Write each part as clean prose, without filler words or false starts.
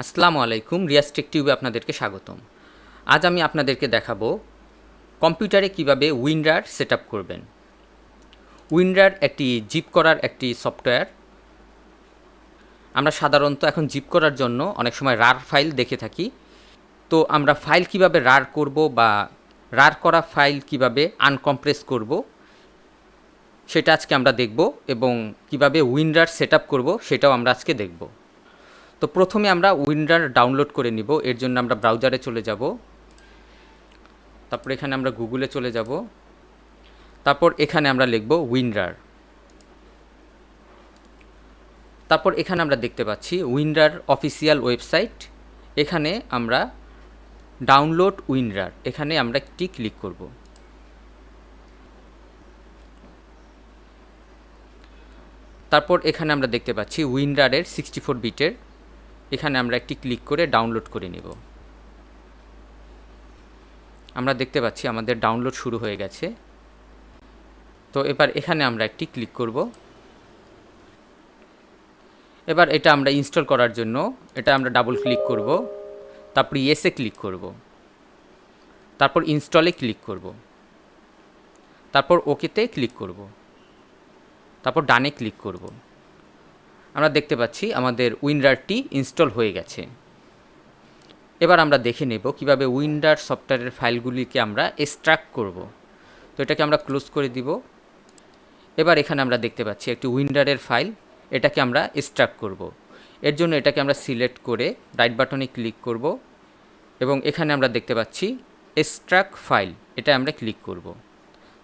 আসসালামু আলাইকুম, রিয়াজ টেক টিউবে আপনাদেরকে স্বাগতম। আজ আমি আপনাদেরকে দেখাবো কম্পিউটারে কিভাবে WinRAR সেটআপ করবেন। WinRAR একটি জিপ করার একটি সফটওয়্যার। আমরা সাধারণত এখন জিপ করার জন্য অনেক সময় রার ফাইল দেখে থাকি। তো আমরা ফাইল কিভাবে রার করব বা রার করা ফাইল কিভাবে আনকম্প্রেস করব সেটা আজকে আমরা দেখব, এবং কিভাবে WinRAR সেটআপ করব সেটাও আমরা আজকে দেখব। তো প্রথমে আমরা WinRAR ডাউনলোড করে নিব। এর জন্য আমরা ব্রাউজারে চলে যাব, তারপর এখানে আমরা গুগলে চলে যাব, তারপর এখানে আমরা লিখব WinRAR। তারপর এখানে আমরা দেখতে পাচ্ছি WinRAR অফিসিয়াল ওয়েবসাইট। এখানে আমরা ডাউনলোড WinRAR, এখানে আমরা একটি ক্লিক করব। তারপর এখানে আমরা দেখতে পাচ্ছি WinRAR এর 64 বিটের, এখানে আমরা একটি ক্লিক করে ডাউনলোড করে নেব। আমরা দেখতে পাচ্ছি আমাদের ডাউনলোড শুরু হয়ে গেছে। তো এবার এখানে আমরা একটি ক্লিক করব। এবার এটা আমরা ইনস্টল করার জন্য এটা আমরা ডাবল ক্লিক করব, তারপর ইয়েসে ক্লিক করব, তারপর ইনস্টলে ক্লিক করব, তারপর ওকেতে ক্লিক করব, তারপর ডানে ক্লিক করব। আমরা দেখতে পাচ্ছি আমাদের WinRARটি ইনস্টল হয়ে গেছে। এবার আমরা দেখে নেব কিভাবে WinRAR সফটওয়্যারের ফাইলগুলিকে আমরা এক্সট্রাক্ট করব। তো এটাকে আমরা ক্লোজ করে দিব। এবার এখানে আমরা দেখতে পাচ্ছি একটি WinRAR এর ফাইল, এটাকে আমরা এক্সট্রাক্ট করব। এর জন্য এটাকে আমরা সিলেক্ট করে রাইট বাটনে ক্লিক করব, এবং এখানে আমরা দেখতে পাচ্ছি এক্সট্রাক্ট ফাইল, এটা আমরা ক্লিক করব,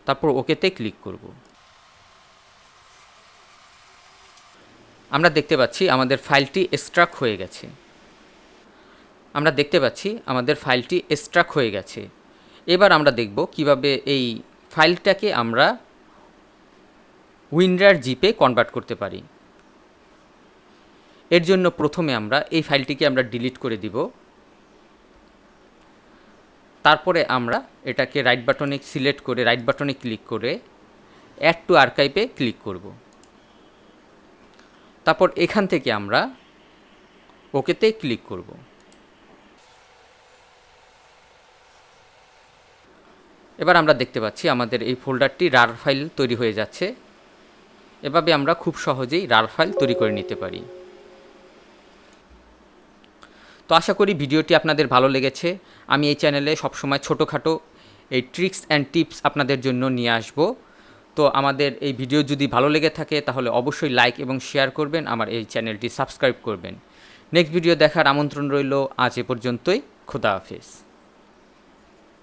তারপর ওকেতে ক্লিক করব। আমরা দেখতে পাচ্ছি আমাদের ফাইলটি এক্সট্রাক্ট হয়ে গেছে। আমরা দেখতে পাচ্ছি আমাদের ফাইলটি এক্সট্রাক্ট হয়ে গেছে। এবার আমরা দেখব কিভাবে এই ফাইলটাকে আমরা WinRAR জিপে কনভার্ট করতে পারি। এর জন্য প্রথমে আমরা এই ফাইলটিকে আমরা ডিলিট করে দিব। তারপরে আমরা এটাকে রাইট বাটনে সিলেক্ট করে রাইট বাটনে ক্লিক করে অ্যাড টু আর্কাইভে ক্লিক করব। তারপর এখান থেকে আমরা ওকেতে ক্লিক করব। এবার আমরা দেখতে পাচ্ছি আমাদের এই ফোল্ডারটি রার ফাইল তৈরি হয়ে যাচ্ছে। এভাবে আমরা খুব সহজেই রার ফাইল তৈরি করে নিতে পারি। তো আশা করি ভিডিওটি আপনাদের ভালো লেগেছে। আমি এই চ্যানেলে সবসময় ছোটোখাটো এই ট্রিক্স অ্যান্ড টিপস আপনাদের জন্য নিয়ে আসব। তো আমাদের এই ভিডিও যদি ভালো লেগে থাকে তাহলে অবশ্যই লাইক এবং শেয়ার করবেন, আমার এই চ্যানেলটি সাবস্ক্রাইব করবেন। নেক্সট ভিডিও দেখার আমন্ত্রণ রইল। আজ এ পর্যন্তই। খোদা হাফেজ।